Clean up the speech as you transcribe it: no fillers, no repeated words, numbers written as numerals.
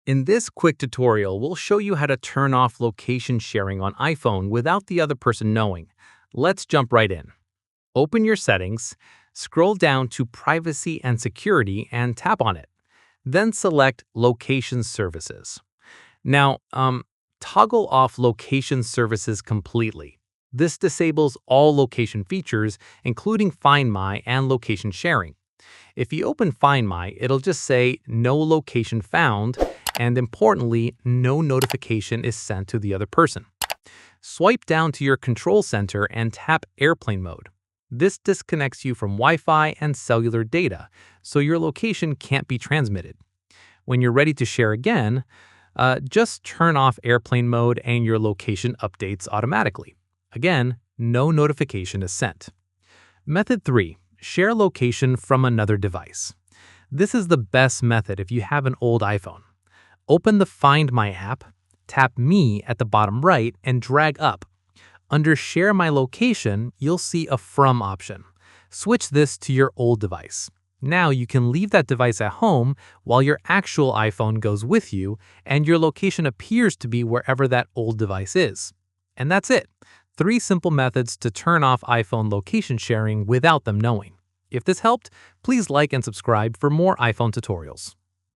In this quick tutorial, we'll show you how to turn off location sharing on iPhone without the other person knowing. Let's jump right in. Open your settings, scroll down to Privacy and Security and tap on it. Then select Location Services. Now, toggle off location services completely. This disables all location features, including Find My and location sharing. If you open Find My, it'll just say no location found, and importantly, no notification is sent to the other person. Swipe down to your control center and tap Airplane Mode. This disconnects you from Wi-Fi and cellular data, so your location can't be transmitted. When you're ready to share again, just turn off Airplane Mode and your location updates automatically. Again, no notification is sent. Method 3. Share location from another device. This is the best method if you have an old iPhone. Open the Find My app, tap Me at the bottom right, and drag up. Under Share My Location, you'll see a From option. Switch this to your old device. Now you can leave that device at home while your actual iPhone goes with you, and your location appears to be wherever that old device is. And that's it. 3 simple methods to turn off iPhone location sharing without them knowing. If this helped, please like and subscribe for more iPhone tutorials.